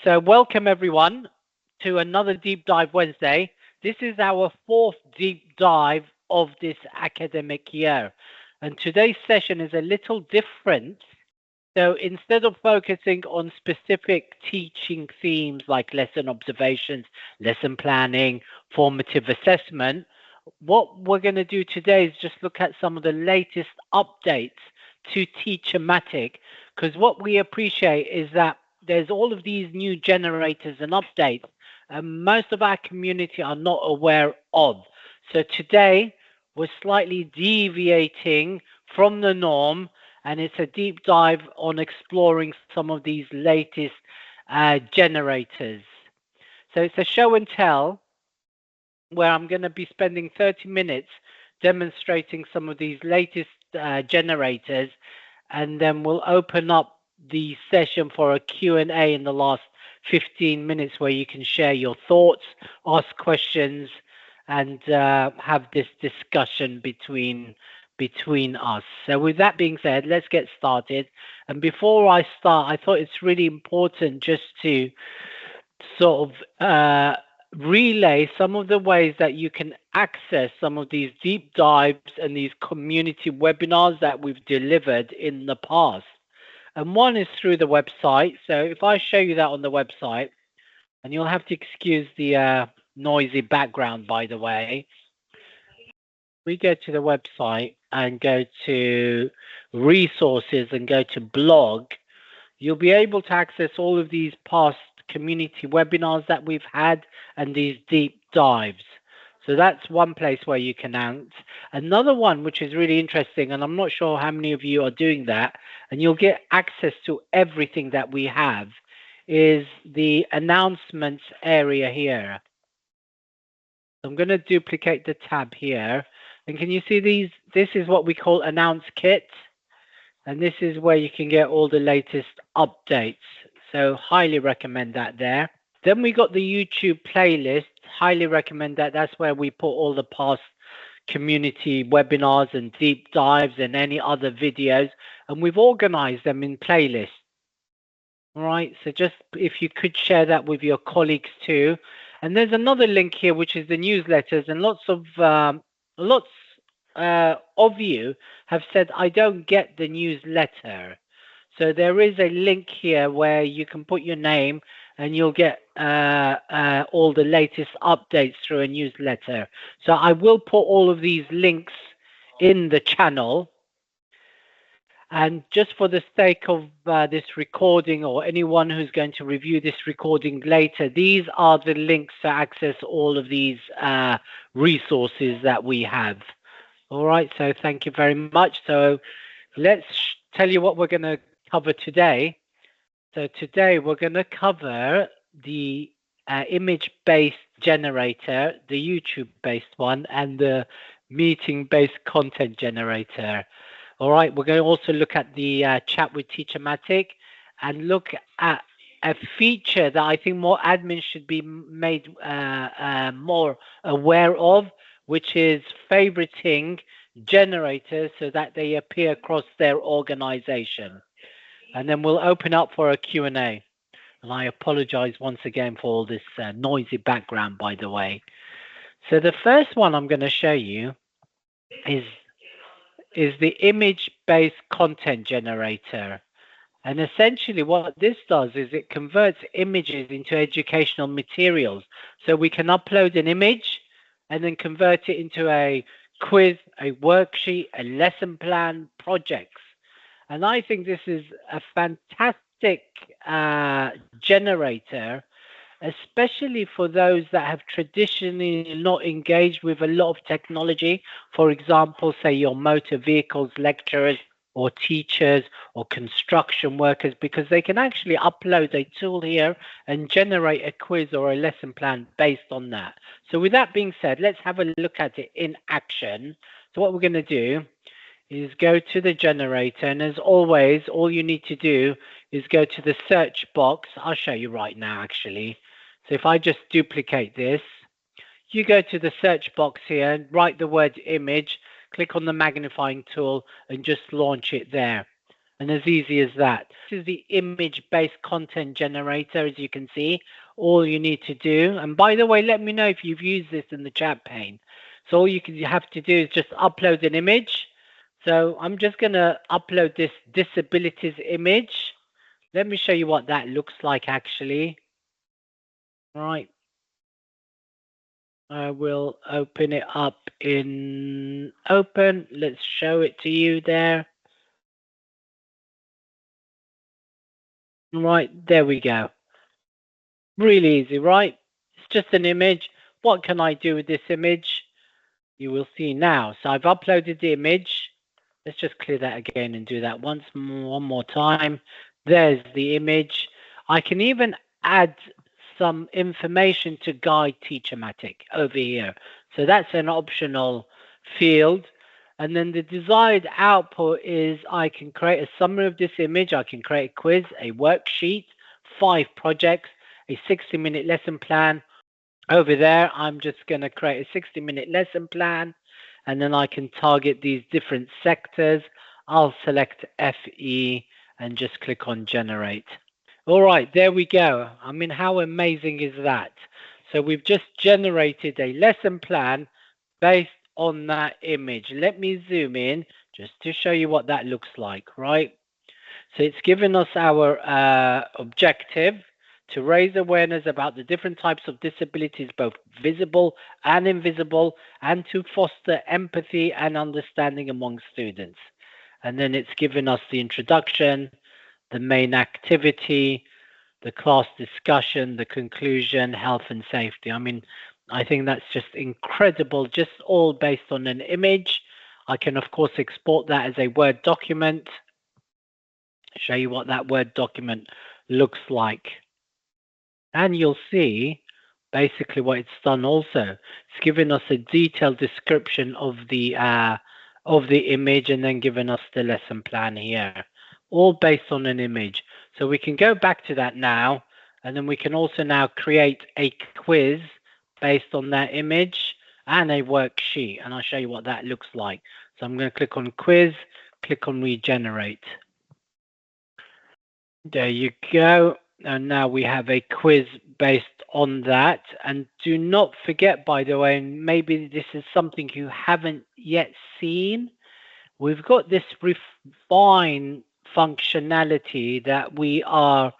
So welcome everyone to another Deep Dive Wednesday. This is our fourth deep dive of this academic year. And today's session is a little different. So instead of focusing on specific teaching themes like lesson observations, lesson planning, formative assessment, what we're going to do today is just look at some of the latest updates to TeacherMatic, because what we appreciate is that there's all of these new generators and updates, and most of our community are not aware of. So today we're slightly deviating from the norm, and it's a deep dive on exploring some of these latest generators. So it's a show and tell where I'm going to be spending 30 minutes demonstrating some of these latest generators, and then we'll open up the session for a Q&A in the last 15 minutes where you can share your thoughts, ask questions, and have this discussion between us. So with that being said, let's get started. And before I start, I thought it's really important just to sort of relay some of the ways that you can access some of these deep dives and these community webinars that we've delivered in the past. And one is through the website. So if I show you that on the website, and you'll have to excuse the noisy background, by the way. We go to the website and go to resources and go to blog, you'll be able to access all of these past community webinars that we've had and these deep dives. So that's one place where you can announce. Another one which is really interesting, and I'm not sure how many of you are doing that, and you'll get access to everything that we have, is the announcements area here. I'm going to duplicate the tab here, and can you see these? This is what we call Announce Kit, and this is where you can get all the latest updates. So highly recommend that there. Then we got the YouTube playlist. Highly recommend that. That's where we put all the past community webinars and deep dives and any other videos, and we've organized them in playlists. All right, so just if you could share that with your colleagues too. And there's another link here, which is the newsletters, and lots of you have said, I don't get the newsletter. So there is a link here where you can put your name and you'll get all the latest updates through a newsletter. So I will put all of these links in the channel. And just for the sake of this recording, or anyone who's going to review this recording later, these are the links to access all of these resources that we have. All right, so thank you very much. So let's tell you what we're going to cover today. So today we're going to cover the image-based generator, the YouTube-based one, and the meeting-based content generator. All right, we're going to also look at the chat with TeacherMatic and look at a feature that I think more admins should be made more aware of, which is favoriting generators so that they appear across their organization. And then we'll open up for a Q&A. And I apologize once again for all this noisy background, by the way. So the first one I'm going to show you is the image-based content generator. And essentially what this does is it converts images into educational materials. So we can upload an image and then convert it into a quiz, a worksheet, a lesson plan, projects. And I think this is a fantastic generator, especially for those that have traditionally not engaged with a lot of technology. For example, say your motor vehicles lecturers or teachers or construction workers, because they can actually upload a tool here and generate a quiz or a lesson plan based on that. So with that being said, let's have a look at it in action. So what we're going to do is go to the generator, and as always, all you need to do is go to the search box. I'll show you right now, actually. So if I just duplicate this, you go to the search box here and write the word image, click on the magnifying tool and just launch it there. And as easy as that. This is the image-based content generator, as you can see. All you need to do, and by the way, let me know if you've used this in the chat pane. So all you have to do is just upload an image. So I'm just going to upload this disabilities image. Let me show you what that looks like actually. All right. I will open it up in Open. Let's show it to you there. Right, there we go. Really easy, right? It's just an image. What can I do with this image? You will see now. So I've uploaded the image. Let's just clear that again and do that one more time. There's the image. I can even add some information to guide TeacherMatic over here. So that's an optional field. And then the desired output is I can create a summary of this image. I can create a quiz, a worksheet, 5 projects, a 60-minute lesson plan. Over there, I'm just going to create a 60-minute lesson plan, and then I can target these different sectors. I'll select FE and just click on generate. All right, there we go. I mean, how amazing is that? So we've just generated a lesson plan based on that image. Let me zoom in just to show you what that looks like, right? So it's given us our objective to raise awareness about the different types of disabilities, both visible and invisible, and to foster empathy and understanding among students. And then it's given us the introduction, the main activity, the class discussion, the conclusion, health and safety. I mean, I think that's just incredible, just all based on an image. I can, of course, export that as a Word document, show you what that Word document looks like. And you'll see basically what it's done also. It's given us a detailed description of the image and then given us the lesson plan here, all based on an image. So we can go back to that now, and then we can also now create a quiz based on that image and a worksheet. And I'll show you what that looks like. So I'm going to click on quiz, click on regenerate. There you go. And now we have a quiz based on that. And do not forget, by the way, and maybe this is something you haven't yet seen, we've got this refine functionality that we are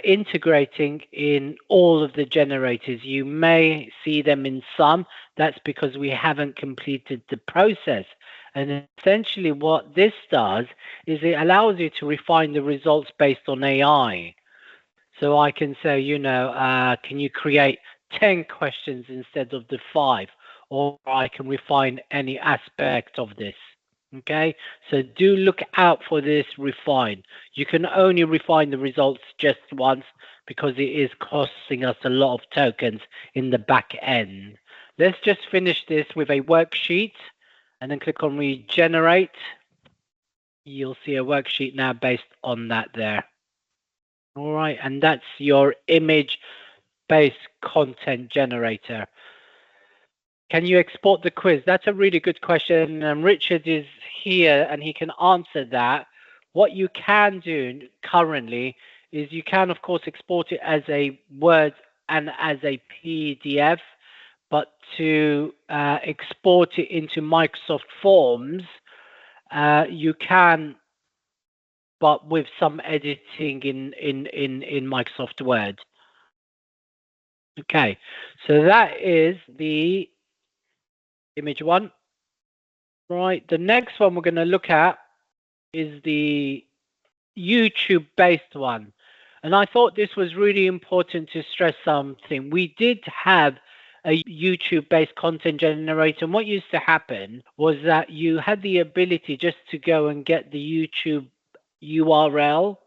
integrating in all of the generators. You may see them in some. That's because we haven't completed the process. And essentially what this does is it allows you to refine the results based on AI. So I can say, can you create 10 questions instead of the 5? Or I can refine any aspect of this. Okay, so do look out for this refine. You can only refine the results just once because it is costing us a lot of tokens in the back end. Let's just finish this with a worksheet and then click on regenerate. You'll see a worksheet now based on that there. All right, and that's your image-based content generator. Can you export the quiz? That's a really good question. And Richard is here and he can answer that. What you can do currently is you can, of course, export it as a Word and as a PDF. But to export it into Microsoft Forms, you can, but with some editing in Microsoft Word. Okay, so that is the image one. Right, the next one we're going to look at is the YouTube-based one. And I thought this was really important to stress something. We did have a YouTube-based content generator, and what used to happen was that you had the ability just to go and get the YouTube URL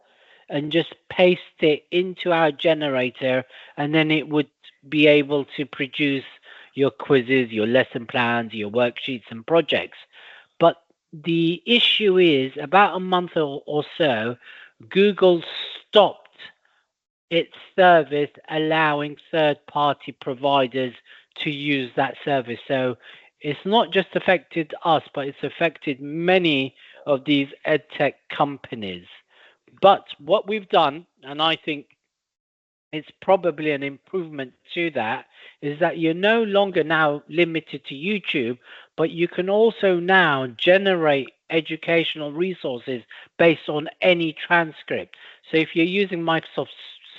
and just paste it into our generator, and then it would be able to produce your quizzes, your lesson plans, your worksheets and projects. But the issue is about a month or so, Google stopped its service allowing third-party providers to use that service. So it's not just affected us, but it's affected many of these edtech companies. But what we've done, and I think it's probably an improvement to that, is that you're no longer now limited to YouTube, but you can also now generate educational resources based on any transcript. So if you're using Microsoft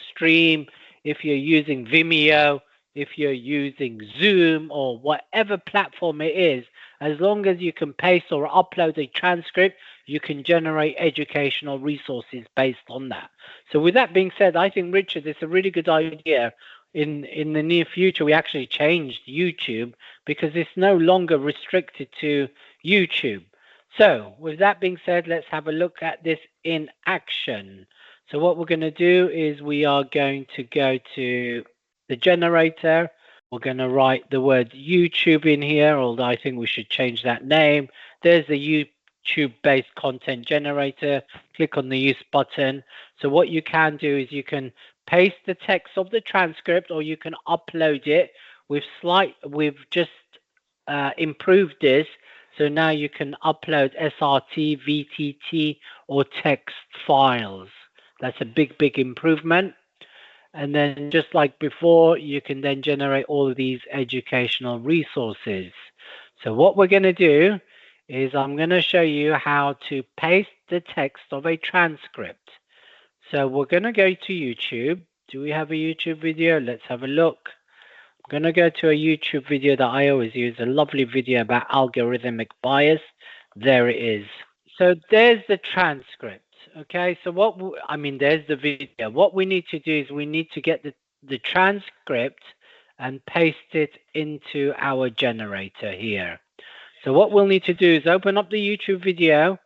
Stream, if you're using Vimeo, if you're using Zoom or whatever platform it is, as long as you can paste or upload a transcript, you can generate educational resources based on that. So with that being said, I think, Richard, it's a really good idea. In the near future, we actually changed YouTube because it's no longer restricted to YouTube. So with that being said, let's have a look at this in action. So what we're going to do is we are going to go to the generator. We're going to write the word YouTube in here, although I think we should change that name. There's the YouTube-based content generator. Click on the use button. So what you can do is you can paste the text of the transcript, or you can upload it. We've just improved this. So now you can upload SRT, VTT, or text files. That's a big improvement. And then just like before, you can then generate all of these educational resources. So what we're going to do is I'm going to show you how to paste the text of a transcript. So we're going to go to YouTube. Do we have a YouTube video? Let's have a look. I'm going to go to a YouTube video that I always use, a lovely video about algorithmic bias. There it is. So there's the transcript. Okay, so there's the video. What we need to do is we need to get the transcript and paste it into our generator here. So what we'll need to do is open up the YouTube video.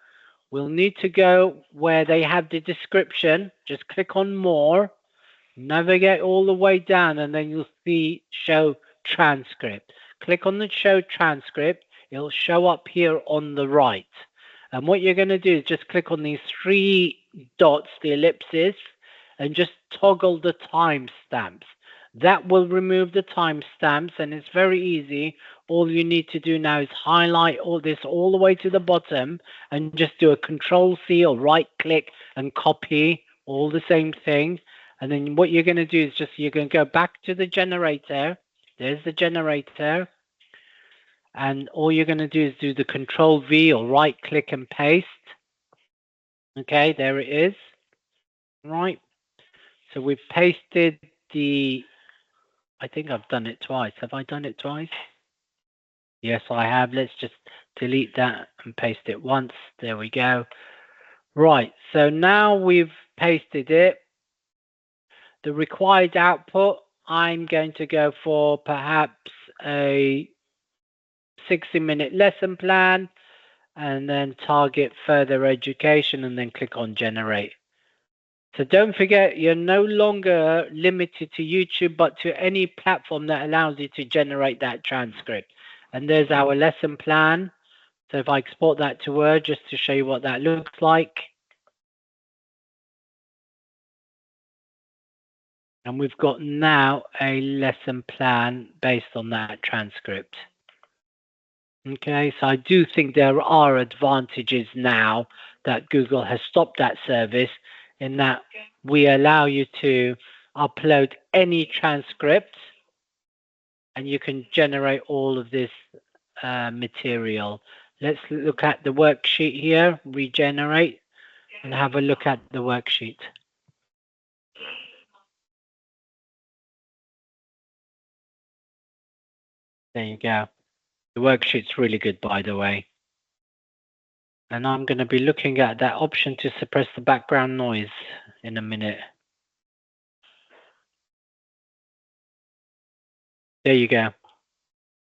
We'll need to go where they have the description. Just click on more, navigate all the way down, and then you'll see show transcript. Click on the show transcript. It'll show up here on the right. And what you're going to do is just click on these three dots, the ellipses, and just toggle the timestamps. That will remove the timestamps, and it's very easy. All you need to do now is highlight all this all the way to the bottom and just do a Control-C or right-click and copy, all the same thing. And then what you're going to do is you're going to go back to the generator. There's the generator. And all you're going to do is do the Control-V or right-click and paste. Okay, there it is. Right. So we've pasted I think I've done it twice. Have I done it twice? Yes, I have. Let's just delete that and paste it once. There we go. Right. So now we've pasted it. The required output, I'm going to go for perhaps a 60-minute lesson plan, and then target further education, and then click on generate. So don't forget, you're no longer limited to YouTube, but to any platform that allows you to generate that transcript. And there's our lesson plan. So if I export that to Word just to show you what that looks like. And we've got now a lesson plan based on that transcript. Okay, so I do think there are advantages now that Google has stopped that service, in that we allow you to upload any transcript and you can generate all of this material. Let's look at the worksheet here, regenerate, and have a look at the worksheet. There you go. The worksheet's really good, by the way. And I'm going to be looking at that option to suppress the background noise in a minute. There you go.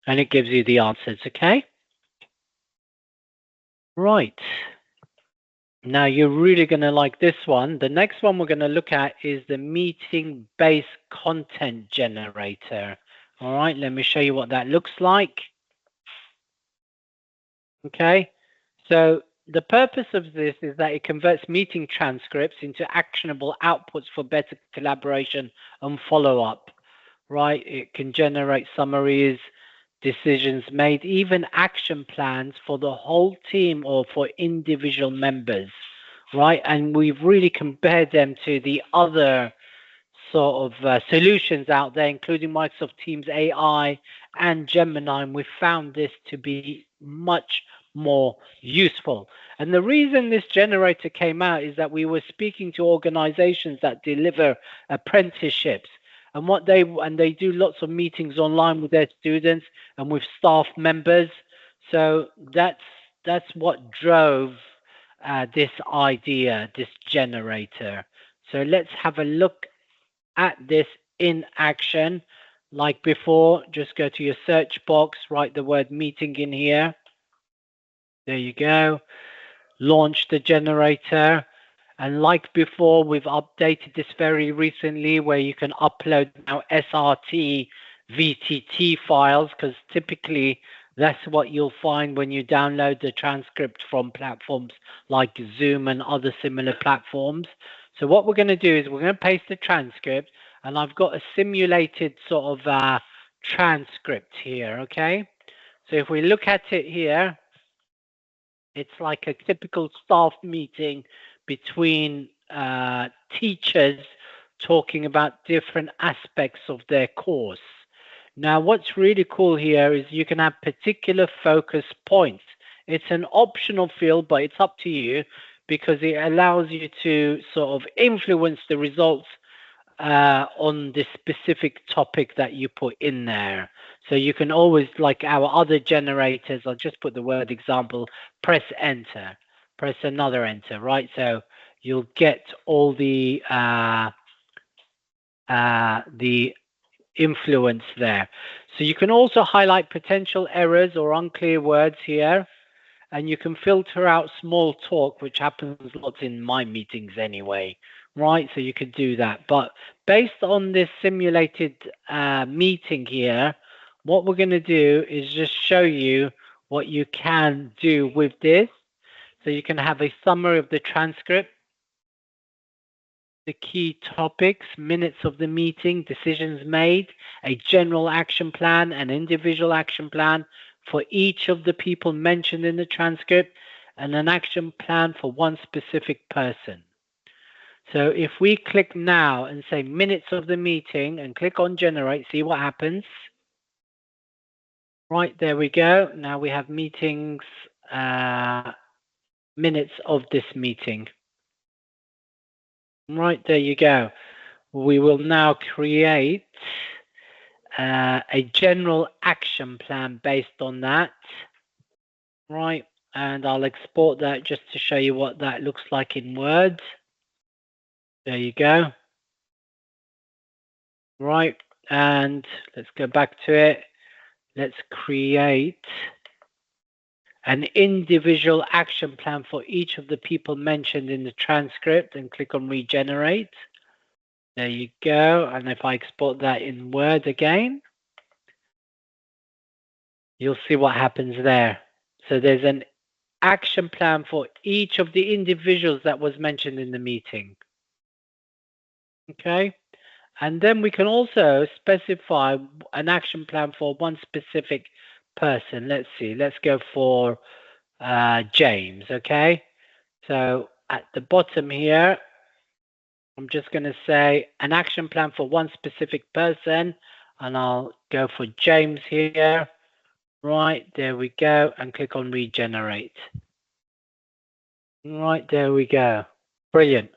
And it gives you the answers, okay? Right. Now you're really going to like this one. The next one we're going to look at is the meeting-based content generator. All right, let me show you what that looks like. Okay, so the purpose of this is that it converts meeting transcripts into actionable outputs for better collaboration and follow-up, right? It can generate summaries, decisions made, even action plans for the whole team or for individual members, right? And we've really compared them to the other sort of solutions out there, including Microsoft Teams AI and Gemini, and we found this to be much more useful. And the reason this generator came out is that we were speaking to organizations that deliver apprenticeships, and they do lots of meetings online with their students and with staff members. So that's what drove this idea, this generator. So let's have a look at this in action. Like before, just go to your search box, write the word meeting in here. There you go. Launch the generator. And like before, we've updated this very recently where you can upload now SRT VTT files, because typically that's what you'll find when you download the transcript from platforms like Zoom and other similar platforms. So what we're going to do is we're going to paste the transcript, and I've got a simulated sort of transcript here, okay? So if we look at it here, it's like a typical staff meeting between teachers talking about different aspects of their course. Now, what's really cool here is you can have particular focus points. It's an optional field, but it's up to you because it allows you to sort of influence the results on the specific topic that you put in there. So you can always, like our other generators, I'll just put the word example, press enter, press another enter, right? So you'll get all the influence there. So you can also highlight potential errors or unclear words here, and you can filter out small talk, which happens lots in my meetings anyway, right? So you could do that. But based on this simulated meeting here, what we're going to do is just show you what you can do with this. So you can have a summary of the transcript, the key topics, minutes of the meeting, decisions made, a general action plan, an individual action plan for each of the people mentioned in the transcript, and an action plan for one specific person. So if we click now and say minutes of the meeting and click on generate, see what happens. Right, there we go. Now we have meetings, minutes of this meeting. Right, there you go. We will now create a general action plan based on that. Right, and I'll export that just to show you what that looks like in Word. There you go. Right, and let's go back to it. Let's create an individual action plan for each of the people mentioned in the transcript and click on regenerate. There you go. And if I export that in Word again, you'll see what happens there. So there's an action plan for each of the individuals that was mentioned in the meeting. Okay. And then we can also specify an action plan for one specific person. Let's see. Let's go for James. Okay. So at the bottom here, I'm just going to say an action plan for one specific person, and I'll go for James here. Right, there we go, and click on regenerate. Right, there we go. Brilliant.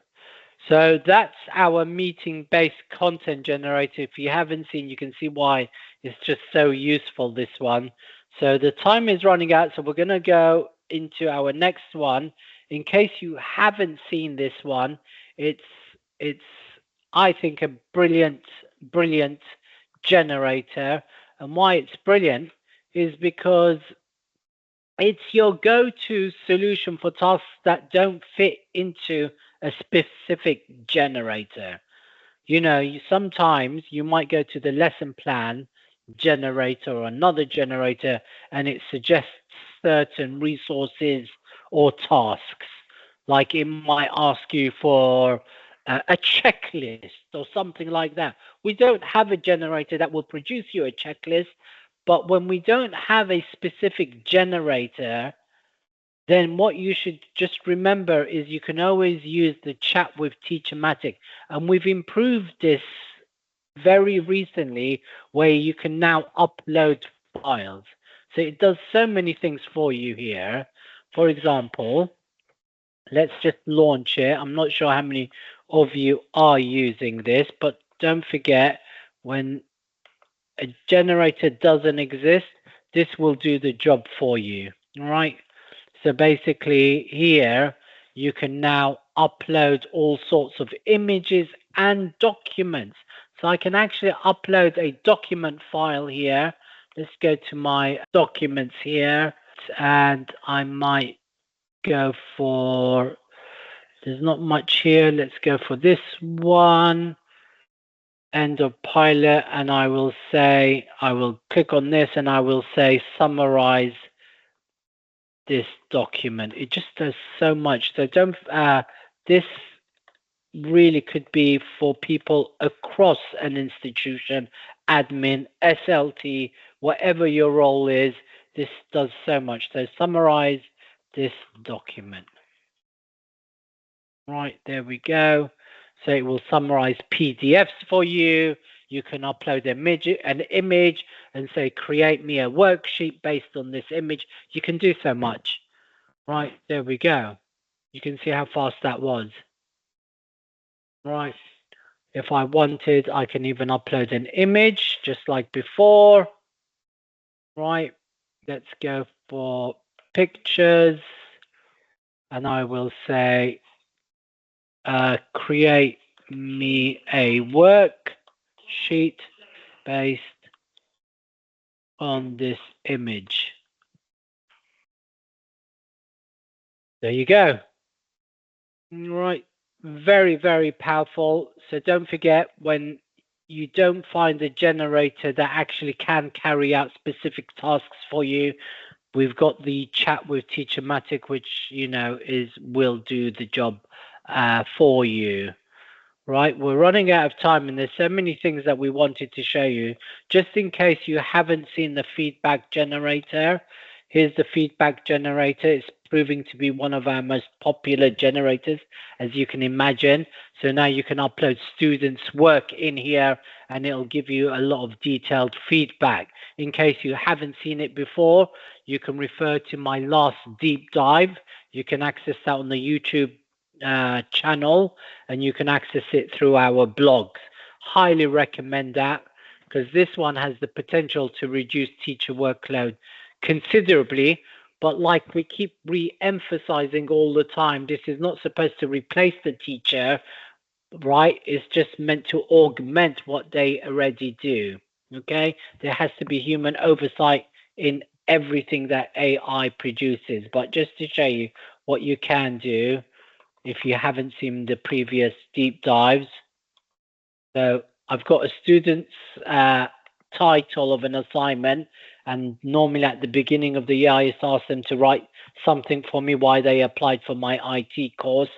So that's our meeting-based content generator. If you haven't seen, you can see why it's just so useful, this one. So the time is running out, so we're going to go into our next one. In case you haven't seen this one, it's I think a brilliant generator. And why it's brilliant is because it's your go-to solution for tasks that don't fit into a specific generator. You know, sometimes you might go to the lesson plan generator or another generator and it suggests certain resources or tasks. Like it might ask you for a checklist or something like that. We don't have a generator that will produce you a checklist, But when we don't have a specific generator, then what you should just remember is you can always use the chat with TeacherMatic. And we've improved this very recently where you can now upload files. So it does so many things for you here. For example, let's just launch it. I'm not sure how many of you are using this, but don't forget, when a generator doesn't exist, this will do the job for you. All right. So basically here you can now upload all sorts of images and documents. So I can actually upload a document file here. Let's go to my documents here, and I might go for, there's not much here. Let's go for this one, end of pilot, and I will click on this and I will say summarize this document. It just does so much. So don't, this really could be for people across an institution, admin, SLT, whatever your role is. This does so much. So summarize this document. Right, there we go. So it will summarize PDFs for you. You can upload an image and say, create me a worksheet based on this image. You can do so much. Right, there we go. You can see how fast that was. Right. If I wanted, I can even upload an image just like before. Right. Let's go for pictures. And I will say, create me a worksheet based on this image. There you go. Right. Very, very powerful. So don't forget, when you don't find a generator that actually can carry out specific tasks for you, we've got the chat with TeacherMatic, which will do the job for you. Right, we're running out of time, and there's so many things that we wanted to show you. Just in case you haven't seen the feedback generator, here's the feedback generator. It's proving to be one of our most popular generators, as you can imagine. So now you can upload students' work in here, and it'll give you a lot of detailed feedback. In case you haven't seen it before, you can refer to my last deep dive. You can access that on the YouTube channel, and you can access it through our blogs. Highly recommend that, because this one has the potential to reduce teacher workload considerably. But like we keep re-emphasizing all the time, this is not supposed to replace the teacher, right? It's just meant to augment what they already do. Okay, there has to be human oversight in everything that AI produces. But just to show you what you can do, if you haven't seen the previous deep dives. So I've got a student's title of an assignment, and normally at the beginning of the year, I just ask them to write something for me why they applied for my IT course.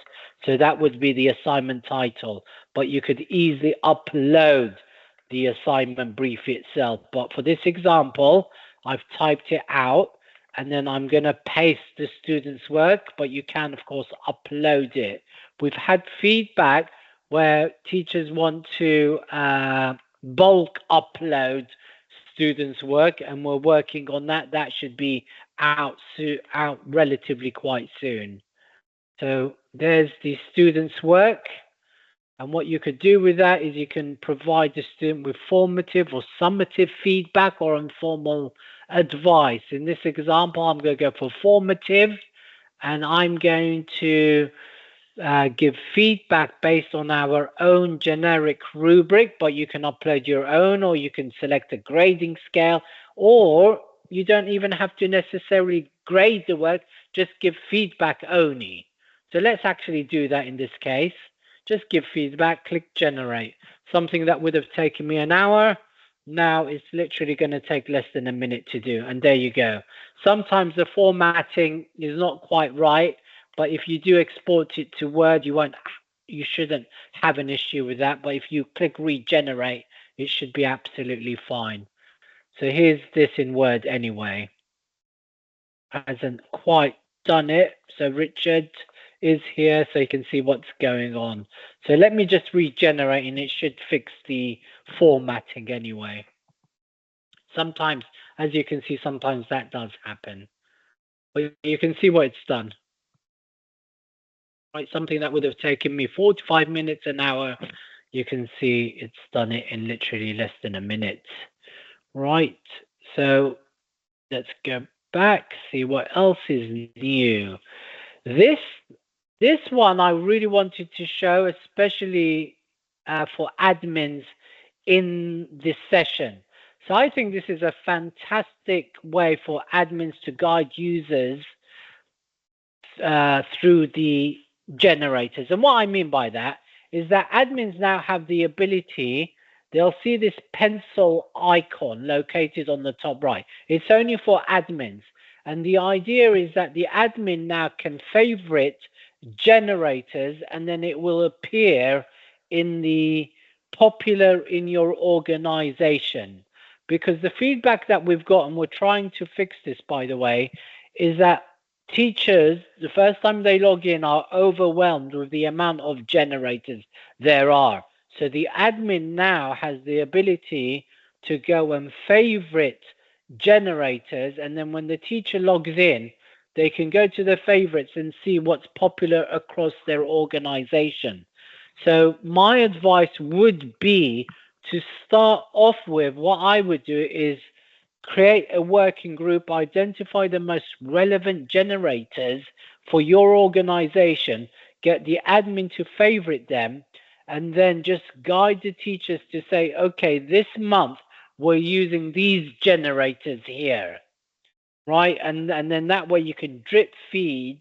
So that would be the assignment title, but you could easily upload the assignment brief itself. But for this example, I've typed it out, and then I'm going to paste the student's work, but you can, of course, upload it. We've had feedback where teachers want to bulk upload students' work, and we're working on that. That should be out relatively quite soon. So there's the student's work. And what you could do with that is you can provide the student with formative or summative feedback or informal advice. In this example, I'm going to go for formative, and I'm going to give feedback based on our own generic rubric, but you can upload your own, or you can select a grading scale, or you don't even have to necessarily grade the work, just give feedback only. So let's actually do that in this case. Just give feedback, click generate. Something that would have taken me an hour, now it's literally going to take less than a minute to do. And there you go. Sometimes the formatting is not quite right, but if you do export it to Word, you shouldn't have an issue with that. But if you click regenerate, it should be absolutely fine. So here's this in Word anyway. Hasn't quite done it. So Richard is here so you can see what's going on. So let me just regenerate and it should fix the formatting anyway. Sometimes, as you can see, sometimes that does happen. But you can see what it's done. Right, something that would have taken me 45 minutes, an hour, you can see it's done it in literally less than a minute. Right, so let's go back, see what else is new. This one I really wanted to show, especially for admins in this session. So I think this is a fantastic way for admins to guide users through the generators. And what I mean by that is that admins now have the ability, they'll see this pencil icon located on the top right. It's only for admins. And the idea is that the admin now can favorite generators and then it will appear in the popular in your organization. Because the feedback that we've got, and we're trying to fix this, by the way, is that teachers, the first time they log in, are overwhelmed with the amount of generators there are. So the admin now has the ability to go and favorite generators, and then when the teacher logs in, they can go to the favorites and see what's popular across their organization. So my advice would be to start off with, what I would do is create a working group, identify the most relevant generators for your organization, get the admin to favorite them, and then just guide the teachers to say, okay, this month we're using these generators here, right? And then that way you can drip feed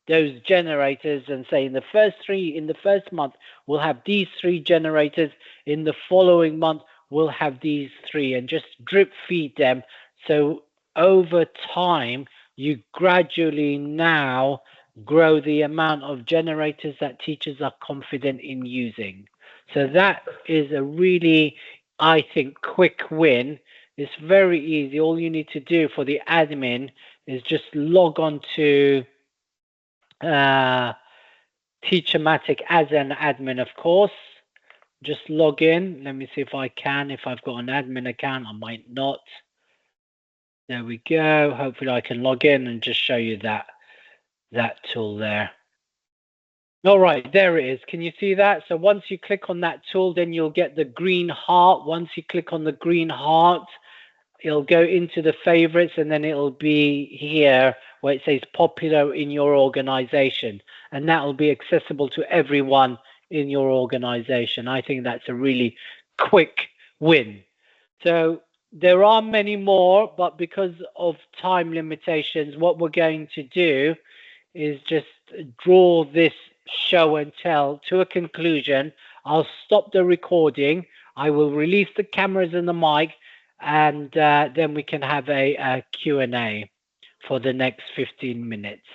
those generators and say in the first month we'll have these 3 generators, in the following month we'll have these 3, and just drip feed them. So over time you gradually now grow the amount of generators that teachers are confident in using. So that is a really, I think, quick win. It's very easy. All you need to do for the admin is just log on to TeacherMatic as an admin, of course. Just log in. Let me see if I can. If I've got an admin account, I might not. There we go. Hopefully I can log in and just show you that tool there. All right, there it is. Can you see that? So once you click on that tool, then you'll get the green heart. Once you click on the green heart, it'll go into the favorites, and then it'll be here where it says popular in your organization, and that will be accessible to everyone in your organization. I think that's a really quick win. So there are many more, but because of time limitations, what we're going to do is just draw this show and tell to a conclusion. I'll stop the recording. I will release the cameras and the mic, and then we can have a Q&A for the next 15 minutes.